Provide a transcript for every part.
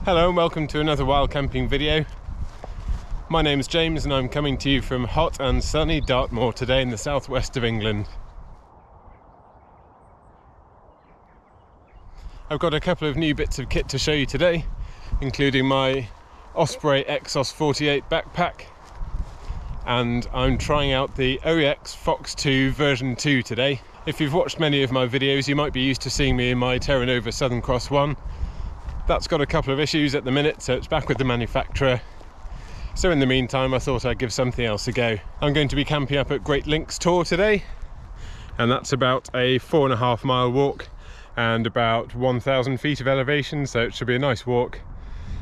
Hello and welcome to another wild camping video. My name's James and I'm coming to you from hot and sunny Dartmoor today in the southwest of England. I've got a couple of new bits of kit to show you today, including my Osprey Exos 48 backpack, and I'm trying out the OEX Phoxx II version 2 today. If you've watched many of my videos, you might be used to seeing me in my Terra Nova Southern Cross 1. That's got a couple of issues at the minute, so it's back with the manufacturer. So in the meantime, I thought I'd give something else a go. I'm going to be camping up at Links Tor today, and that's about a 4.5 mile walk and about 1,000 feet of elevation, so it should be a nice walk.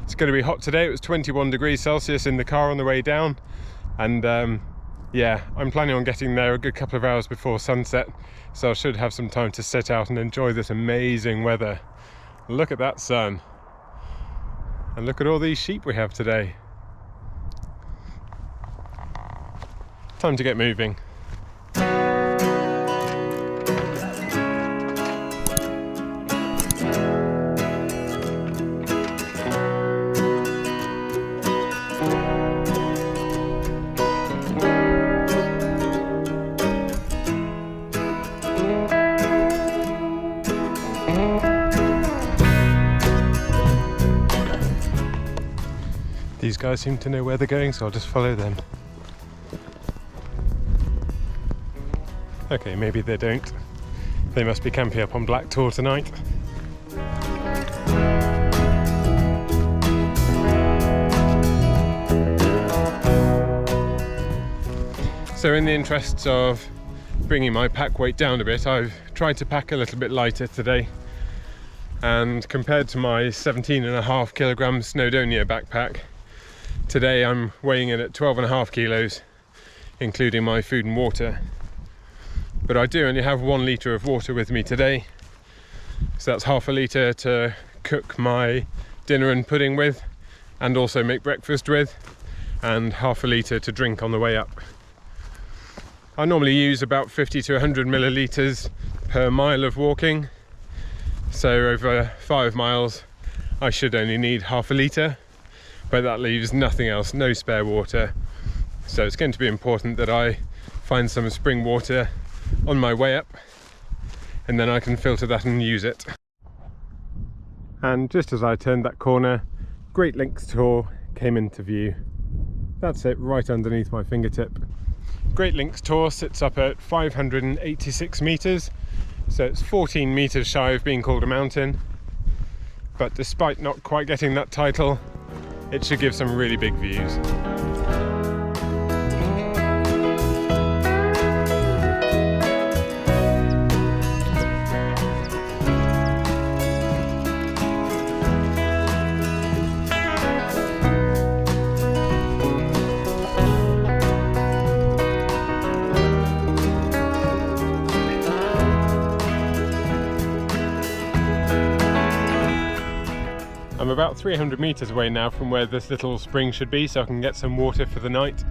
It's going to be hot today. It was 21 degrees Celsius in the car on the way down, and yeah, I'm planning on getting there a good couple of hours before sunset, so I should have some time to sit out and enjoy this amazing weather. Look at that sun. And look at all these sheep we have today. Time to get moving. These guys seem to know where they're going, so I'll just follow them. Okay, maybe they don't. They must be camping up on Black Tor tonight. So in the interests of bringing my pack weight down a bit, I've tried to pack a little bit lighter today. And compared to my 17.5 kilogram Snowdonia backpack, today I'm weighing in at 12.5 kilos, including my food and water. But I do only have 1 litre of water with me today, so that's half a litre to cook my dinner and pudding with, and also make breakfast with, and half a litre to drink on the way up. I normally use about 50 to 100 millilitres per mile of walking, so over 5 miles I should only need half a litre. But that leaves nothing else, no spare water. So it's going to be important that I find some spring water on my way up, and then I can filter that and use it. And just as I turned that corner, Links Tor came into view. That's it, right underneath my fingertip. Links Tor sits up at 586 metres, so it's 14 metres shy of being called a mountain. But despite not quite getting that title, it should give some really big views. I'm about 300 metres away now from where this little spring should be, so I can get some water for the night.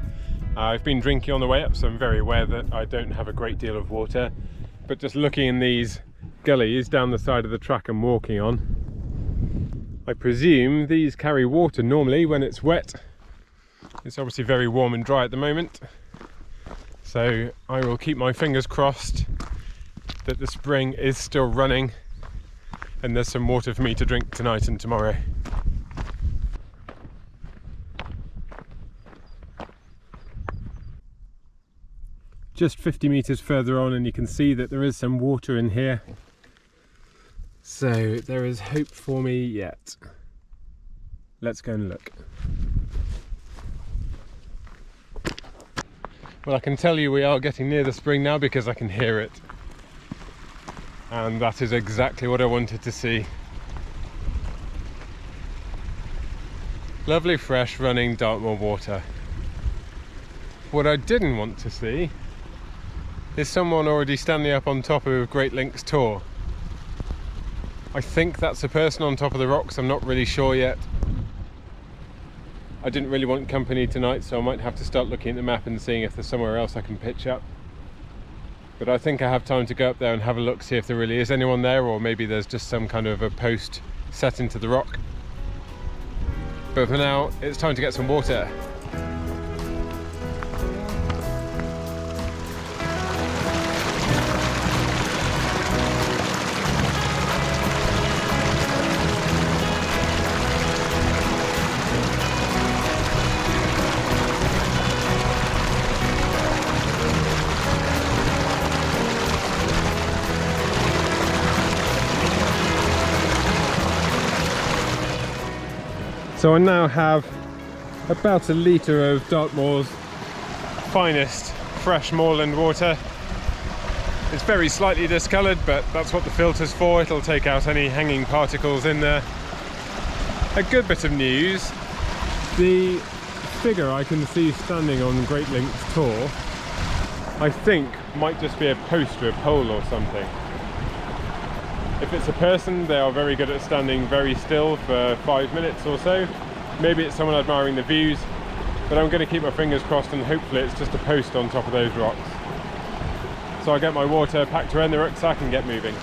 I've been drinking on the way up, so I'm very aware that I don't have a great deal of water. But just looking in these gullies down the side of the track I'm walking on, I presume these carry water normally when it's wet. It's obviously very warm and dry at the moment, so I will keep my fingers crossed that the spring is still running and there's some water for me to drink tonight and tomorrow. Just 50 metres further on and you can see that there is some water in here. So there is hope for me yet. Let's go and look. Well, I can tell you we are getting near the spring now because I can hear it. And that is exactly what I wanted to see. Lovely, fresh, running Dartmoor water. What I didn't want to see is someone already standing up on top of Links Tor. I think that's a person on top of the rocks, I'm not really sure yet. I didn't really want company tonight, so I might have to start looking at the map and seeing if there's somewhere else I can pitch up. But I think I have time to go up there and have a look, see if there really is anyone there, or maybe there's just some kind of a post set into the rock. But for now, it's time to get some water. So I now have about a litre of Dartmoor's finest fresh moorland water. It's very slightly discoloured, but that's what the filter's for. It'll take out any hanging particles in there. A good bit of news, the figure I can see standing on Great Links Tor, I think might just be a post or a pole or something. If it's a person, they are very good at standing very still for 5 minutes or so. Maybe it's someone admiring the views, but I'm going to keep my fingers crossed and hopefully it's just a post on top of those rocks. So I'll get my water packed around the rucksack and get moving.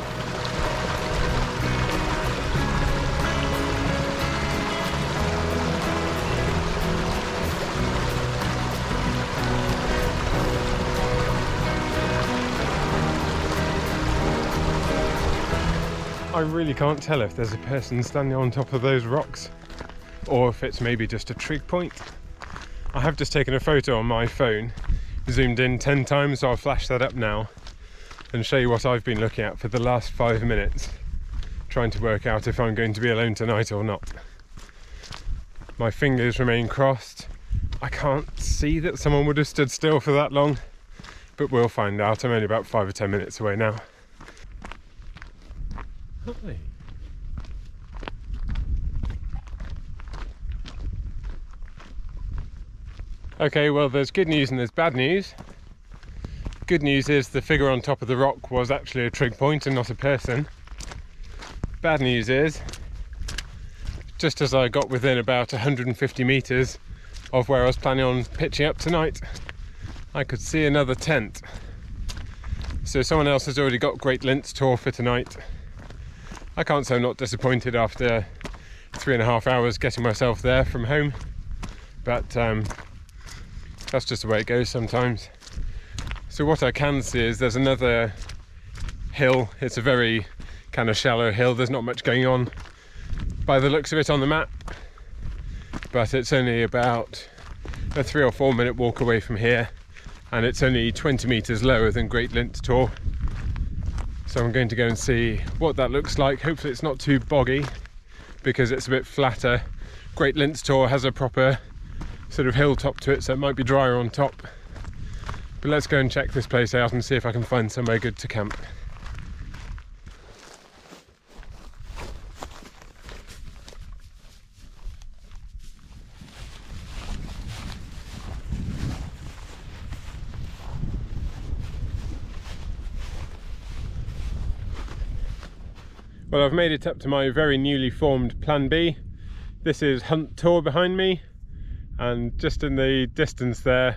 I really can't tell if there's a person standing on top of those rocks or if it's maybe just a trig point. I have just taken a photo on my phone, zoomed in 10 times, so I'll flash that up now and show you what I've been looking at for the last 5 minutes, trying to work out if I'm going to be alone tonight or not. My fingers remain crossed. I can't see that someone would have stood still for that long, but we'll find out. I'm only about 5 or 10 minutes away now. Hi. Okay, well, there's good news and there's bad news. Good news is the figure on top of the rock was actually a trig point and not a person. Bad news is, just as I got within about 150 metres of where I was planning on pitching up tonight, I could see another tent. So someone else has already got Great Links Tor for tonight. I can't say I'm not disappointed after 3.5 hours getting myself there from home, but that's just the way it goes sometimes. So what I can see is there's another hill. It's a very kind of shallow hill. There's not much going on by the looks of it on the map, but it's only about a 3 or 4 minute walk away from here, and it's only 20 metres lower than Great Links Tor. So I'm going to go and see what that looks like. Hopefully it's not too boggy because it's a bit flatter. Great Links Tor has a proper sort of hilltop to it, so it might be drier on top. But let's go and check this place out and see if I can find somewhere good to camp. Well, I've made it up to my very newly formed Plan B. This is Hunt Tor behind me, and just in the distance there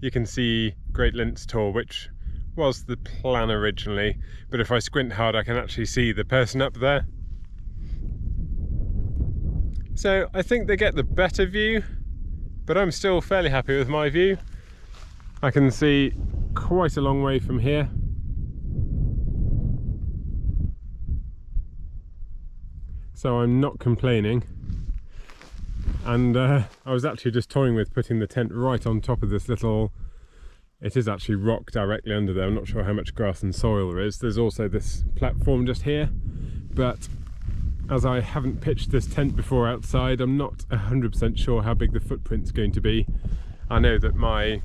you can see Great Links Tor, which was the plan originally, but if I squint hard I can actually see the person up there. So I think they get the better view, but I'm still fairly happy with my view. I can see quite a long way from here. So I'm not complaining, and I was actually just toying with putting the tent right on top of this little, it is actually rock directly under there. I'm not sure how much grass and soil there is. There's also this platform just here, but as I haven't pitched this tent before outside, I'm not 100% sure how big the footprint's going to be. I know that my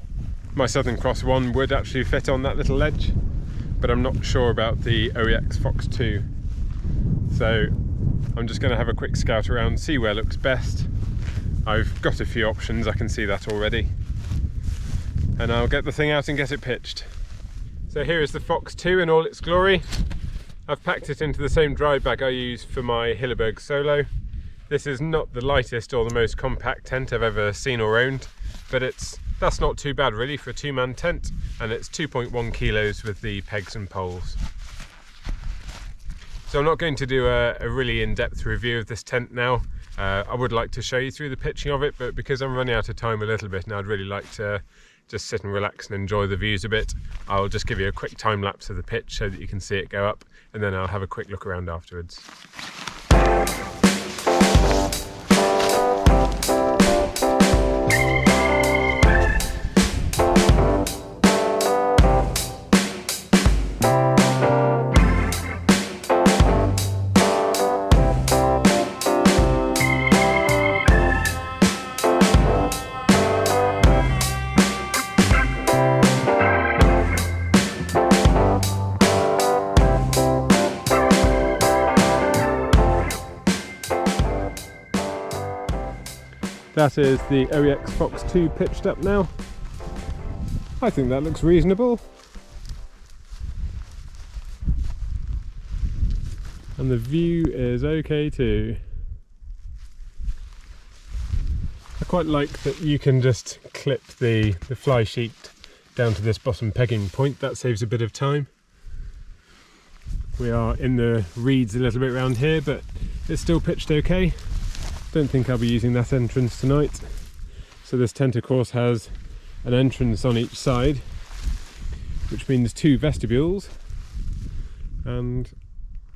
Southern Cross one would actually fit on that little ledge, but I'm not sure about the OEX Phoxx II. So I'm just going to have a quick scout around, see where looks best. I've got a few options, I can see that already. And I'll get the thing out and get it pitched. So here is the Phoxx II in all its glory. I've packed it into the same dry bag I use for my Hilleberg Solo. This is not the lightest or the most compact tent I've ever seen or owned, but that's not too bad really for a 2-man tent, and it's 2.1 kilos with the pegs and poles. So I'm not going to do a really in-depth review of this tent now. I would like to show you through the pitching of it, but because I'm running out of time a little bit and I'd really like to just sit and relax and enjoy the views a bit, I'll just give you a quick time lapse of the pitch so that you can see it go up, and then I'll have a quick look around afterwards. That is the OEX Phoxx II pitched up now. I think that looks reasonable. And the view is okay too. I quite like that you can just clip the fly sheet down to this bottom pegging point. That saves a bit of time. We are in the reeds a little bit around here, but it's still pitched okay. Don't think I'll be using that entrance tonight. So this tent of course has an entrance on each side, which means 2 vestibules, and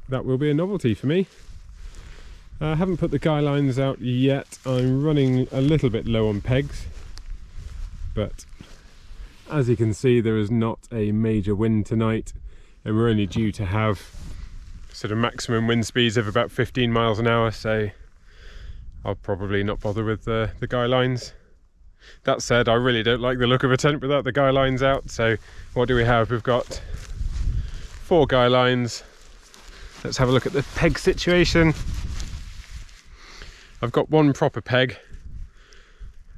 that will be a novelty for me. I haven't put the guy lines out yet. I'm running a little bit low on pegs, but as you can see there is not a major wind tonight, and we're only due to have sort of maximum wind speeds of about 15 miles an hour, so I'll probably not bother with the guy lines. That said, I really don't like the look of a tent without the guy lines out, so what do we have? We've got 4 guy lines. Let's have a look at the peg situation. I've got 1 proper peg,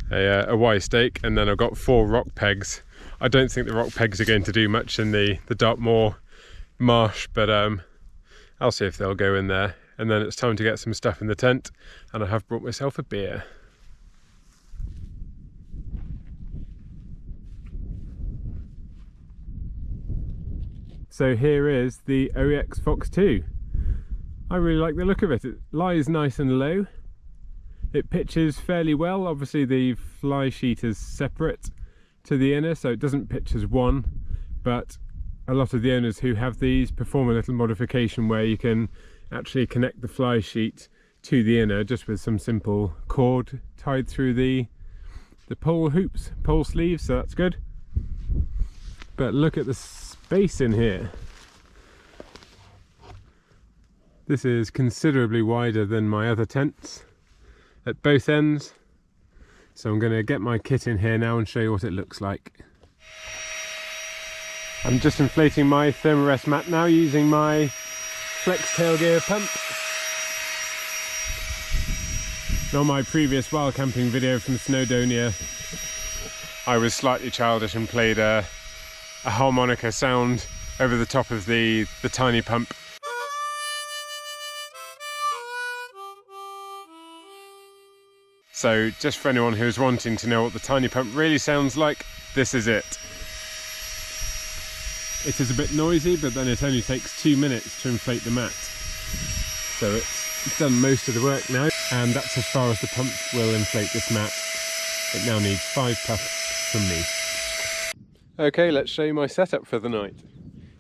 a Y stake, and then I've got 4 rock pegs. I don't think the rock pegs are going to do much in the Dartmoor marsh, but I'll see if they'll go in there. And then it's time to get some stuff in the tent, and I have brought myself a beer. So here is the OEX Phoxx II. I really like the look of it. It lies nice and low. It pitches fairly well. Obviously the fly sheet is separate to the inner, so it doesn't pitch as one, but a lot of the owners who have these perform a little modification where you can actually connect the fly sheet to the inner just with some simple cord tied through the pole sleeves, so that's good. But look at the space in here. This is considerably wider than my other tents at both ends, so I'm going to get my kit in here now and show you what it looks like. I'm just inflating my thermarest mat now using my Flex tail gear pump. And on my previous wild camping video from Snowdonia, I was slightly childish and played a harmonica sound over the top of the tiny pump. So just for anyone who's wanting to know what the tiny pump really sounds like, this is it. It is a bit noisy, but then it only takes 2 minutes to inflate the mat. So it's done most of the work now, and that's as far as the pump will inflate this mat. It now needs 5 puffs from me. Okay, let's show you my setup for the night.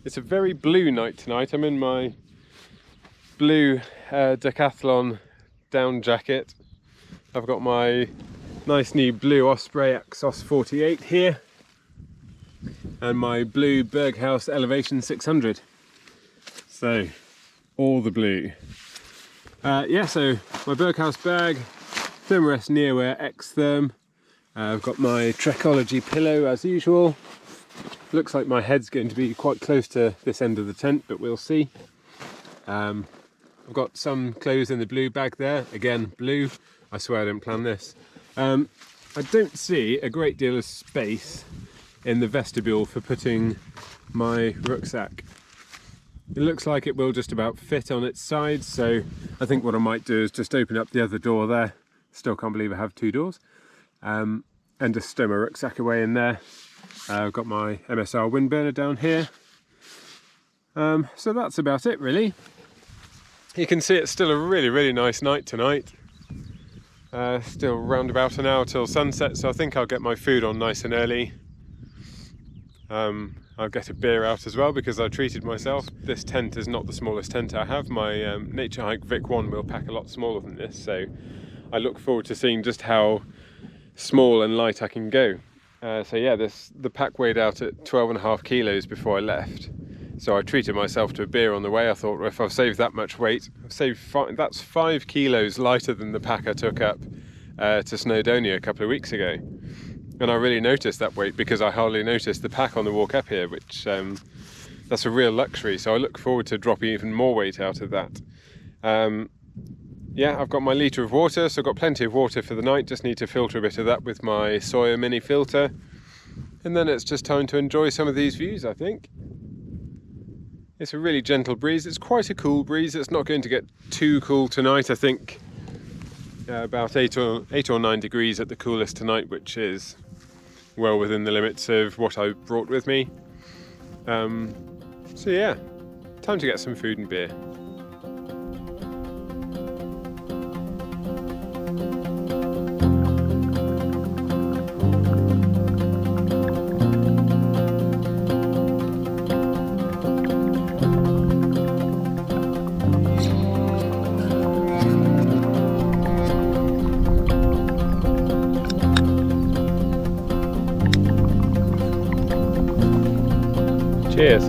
It's a very blue night tonight. I'm in my blue Decathlon down jacket. I've got my nice new blue Osprey Axos 48 here, and my blue Berghaus Elevation 600. So, all the blue. Yeah, so my Berghaus bag, Thermarest Nearwear X-Therm. I've got my Trekology pillow as usual. Looks like my head's going to be quite close to this end of the tent, but we'll see. I've got some clothes in the blue bag there. Again, blue. I swear I didn't plan this. I don't see a great deal of space in the vestibule for putting my rucksack. It looks like it will just about fit on its sides, so I think what I might do is just open up the other door there. Still can't believe I have 2 doors. And just stow my rucksack away in there. I've got my MSR wind burner down here. So that's about it really. You can see it's still a really, really nice night tonight. Still round about an hour till sunset, so I think I'll get my food on nice and early. I'll get a beer out as well because I treated myself. This tent is not the smallest tent I have. My Nature Hike Vic 1 will pack a lot smaller than this, so I look forward to seeing just how small and light I can go. So yeah, the pack weighed out at 12.5 kilos before I left. So I treated myself to a beer on the way. I thought, well, if I've saved that much weight, that's 5 kilos lighter than the pack I took up to Snowdonia a couple of weeks ago. And I really noticed that weight because I hardly noticed the pack on the walk up here, which that's a real luxury. So I look forward to dropping even more weight out of that. Yeah, I've got my litre of water, so I've got plenty of water for the night. Just need to filter a bit of that with my Sawyer mini filter. And then it's just time to enjoy some of these views, I think. It's a really gentle breeze. It's quite a cool breeze. It's not going to get too cool tonight. I think about 8 or 9 degrees at the coolest tonight, which is well within the limits of what I brought with me. So yeah, time to get some food and beer. Cheers.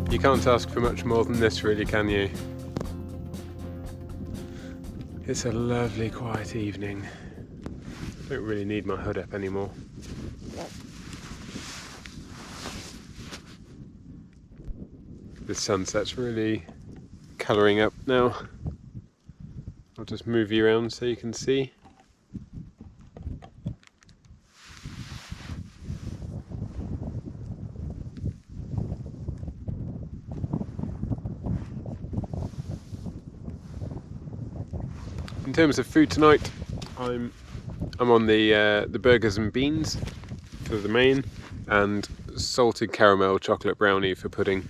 You can't ask for much more than this, really, can you? It's a lovely quiet evening. I don't really need my hood up anymore. The sunset's really colouring up now. I'll just move you around so you can see. In terms of food tonight, I'm on the burgers and beans for the main, and salted caramel chocolate brownie for pudding.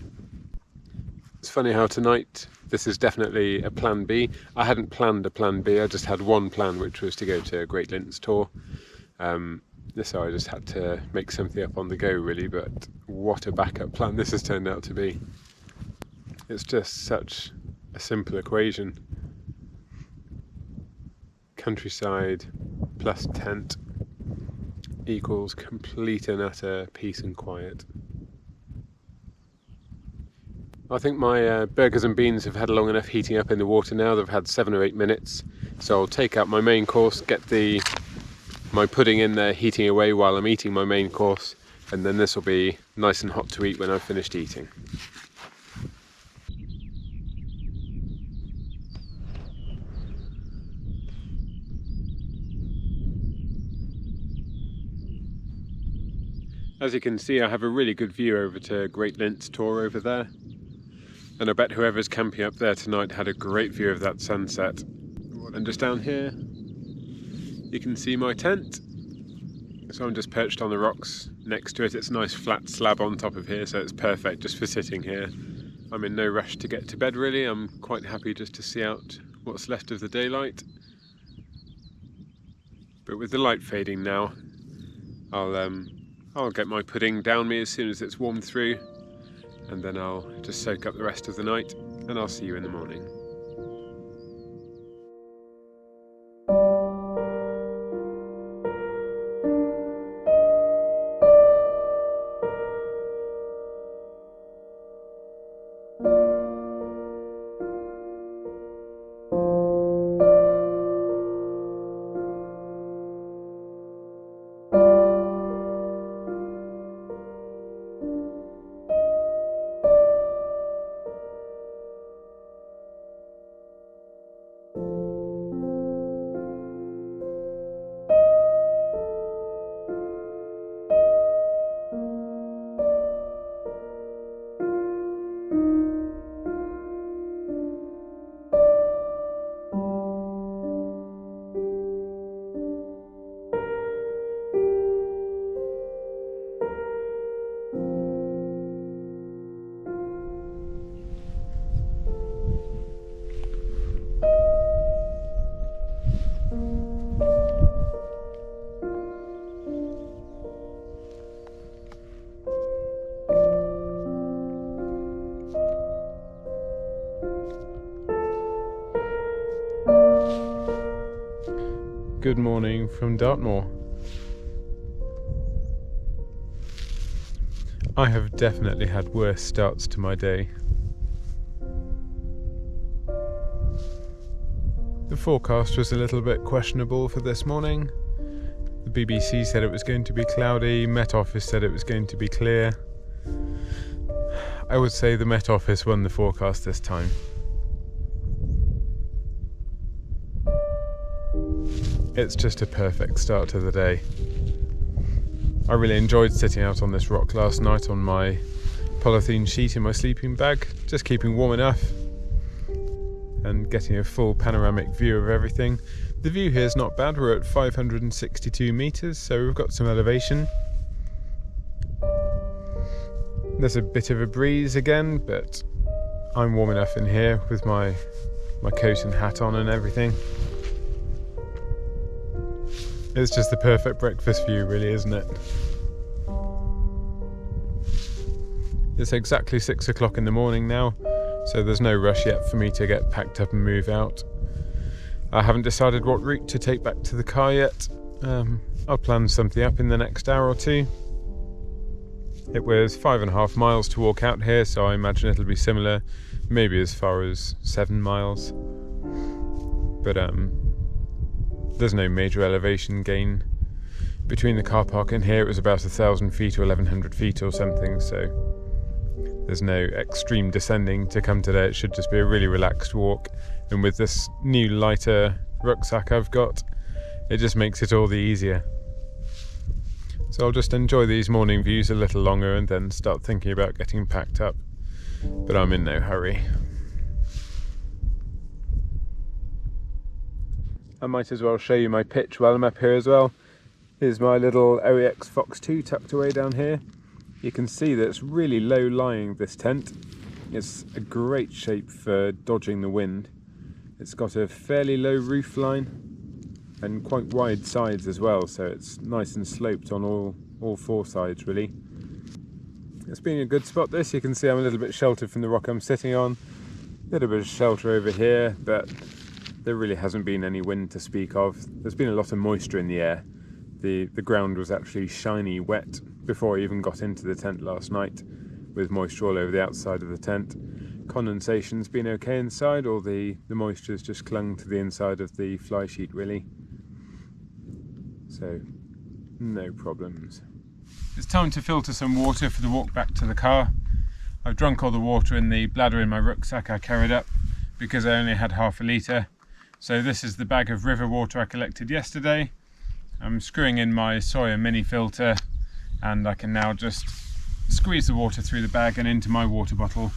It's funny how tonight this is definitely a plan B. I hadn't planned a plan B, I just had one plan, which was to go to Great Links Tor. So I just had to make something up on the go, really, but what a backup plan this has turned out to be. It's just such a simple equation. Countryside plus tent equals complete and utter peace and quiet. I think my burgers and beans have had long enough heating up in the water now. They've had 7 or 8 minutes. So I'll take out my main course, get my pudding in there heating away while I'm eating my main course, and then this will be nice and hot to eat when I've finished eating. As you can see, I have a really good view over to Great Links Tor over there. And I bet whoever's camping up there tonight had a great view of that sunset. And just down here, you can see my tent. So I'm just perched on the rocks next to it. It's a nice flat slab on top of here, so it's perfect just for sitting here. I'm in no rush to get to bed, really. I'm quite happy just to see out what's left of the daylight. But with the light fading now, I'll get my pudding down me as soon as it's warmed through, and then I'll just soak up the rest of the night, and I'll see you in the morning. Good morning from Dartmoor. I have definitely had worse starts to my day. The forecast was a little bit questionable for this morning. The BBC said it was going to be cloudy, Met Office said it was going to be clear. I would say the Met Office won the forecast this time. It's just a perfect start to the day. I really enjoyed sitting out on this rock last night on my polythene sheet in my sleeping bag, just keeping warm enough and getting a full panoramic view of everything. The view here is not bad. We're at 562 metres, so we've got some elevation. There's a bit of a breeze again, but I'm warm enough in here with my coat and hat on and everything. It's just the perfect breakfast view, really, isn't it? It's exactly 6 o'clock in the morning now, so there's no rush yet for me to get packed up and move out. I haven't decided what route to take back to the car yet. I'll plan something up in the next hour or two. It was 5.5 miles to walk out here, so I imagine it'll be similar, maybe as far as 7 miles. But there's no major elevation gain. Between the car park and here it was about 1,000 feet or 1,100 feet or something, so there's no extreme descending to come today. It should just be a really relaxed walk, and with this new lighter rucksack I've got, it just makes it all the easier. So I'll just enjoy these morning views a little longer and then start thinking about getting packed up, but I'm in no hurry. I might as well show you my pitch while I'm up here as well. Here's my little OEX Phoxx II tucked away down here. You can see that it's really low lying, this tent. It's a great shape for dodging the wind. It's got a fairly low roof line and quite wide sides as well, so it's nice and sloped on all four sides really. It's been a good spot this. You can see I'm a little bit sheltered from the rock I'm sitting on. A little bit of shelter over here, but there really hasn't been any wind to speak of. There's been a lot of moisture in the air. The ground was actually shiny wet before I even got into the tent last night, with moisture all over the outside of the tent. Condensation's been okay inside, or the moisture's just clung to the inside of the fly sheet really. So, no problems. It's time to filter some water for the walk back to the car. I've drunk all the water in the bladder in my rucksack I carried up because I only had half a litre. So this is the bag of river water I collected yesterday. I'm screwing in my Sawyer mini filter, and I can now just squeeze the water through the bag and into my water bottle.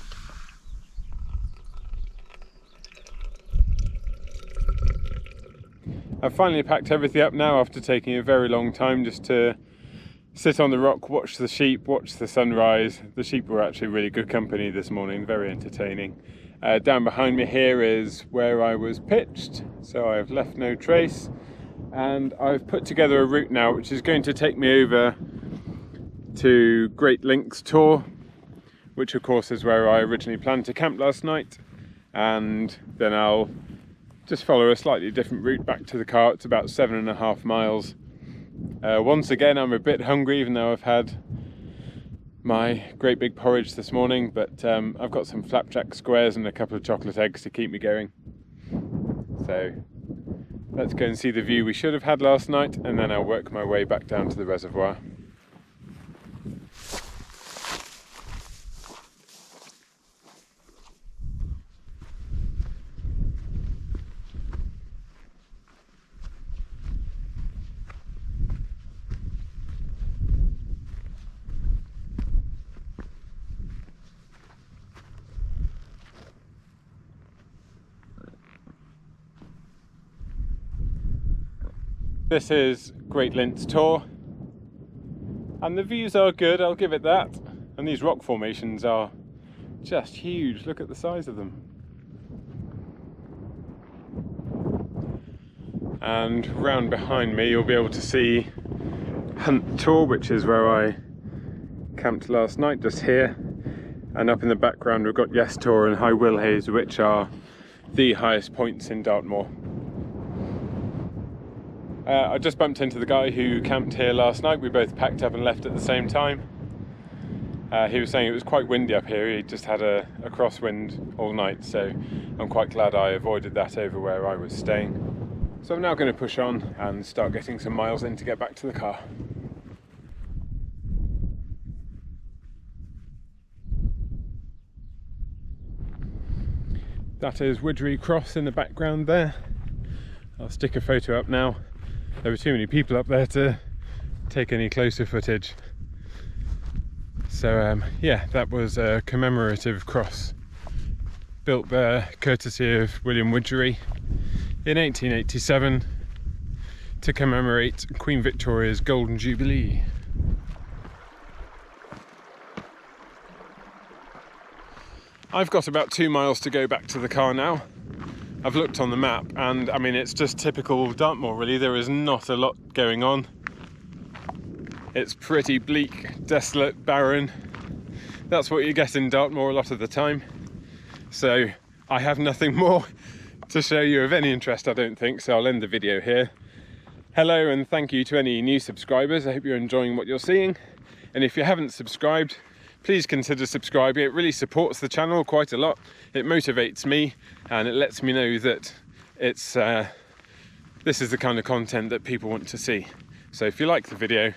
I've finally packed everything up now after taking a very long time just to sit on the rock, watch the sheep, watch the sunrise. The sheep were actually really good company this morning, very entertaining. Down behind me here is where I was pitched, so I've left no trace, and I've put together a route now which is going to take me over to Great Links Tor, which of course is where I originally planned to camp last night, and then I'll just follow a slightly different route back to the car. It's about 7.5 miles. Once again I'm a bit hungry, even though I've had my great big porridge this morning, but I've got some flapjack squares and a couple of chocolate eggs to keep me going. So let's go and see the view we should have had last night, and then I'll work my way back down to the reservoir. This is Great Links Tor, and the views are good, I'll give it that. And these rock formations are just huge, look at the size of them. And round behind me you'll be able to see Hunt Tor, which is where I camped last night, just here. And up in the background we've got Yes Tor and High Willhays, which are the highest points in Dartmoor. I just bumped into the guy who camped here last night. We both packed up and left at the same time. He was saying it was quite windy up here. He just had a crosswind all night, so I'm quite glad I avoided that over where I was staying. So I'm now going to push on and start getting some miles in to get back to the car. That is Widgery Cross in the background there. I'll stick a photo up now. There were too many people up there to take any closer footage. So yeah, that was a commemorative cross built there courtesy of William Widgery in 1887 to commemorate Queen Victoria's Golden Jubilee. I've got about 2 miles to go back to the car now. I've looked on the map and I mean it's just typical Dartmoor really. There is not a lot going on. It's pretty bleak, desolate, barren. That's what you get in Dartmoor a lot of the time. So I have nothing more to show you of any interest, I don't think, so I'll end the video here. Hello and thank you to any new subscribers. I hope you're enjoying what you're seeing. And if you haven't subscribed, please consider subscribing. It really supports the channel quite a lot. It motivates me and it lets me know that it's this is the kind of content that people want to see. So if you like the video,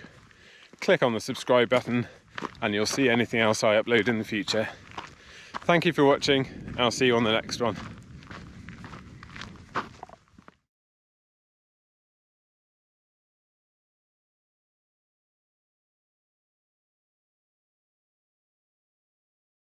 click on the subscribe button and you'll see anything else I upload in the future. Thank you for watching. I'll see you on the next one.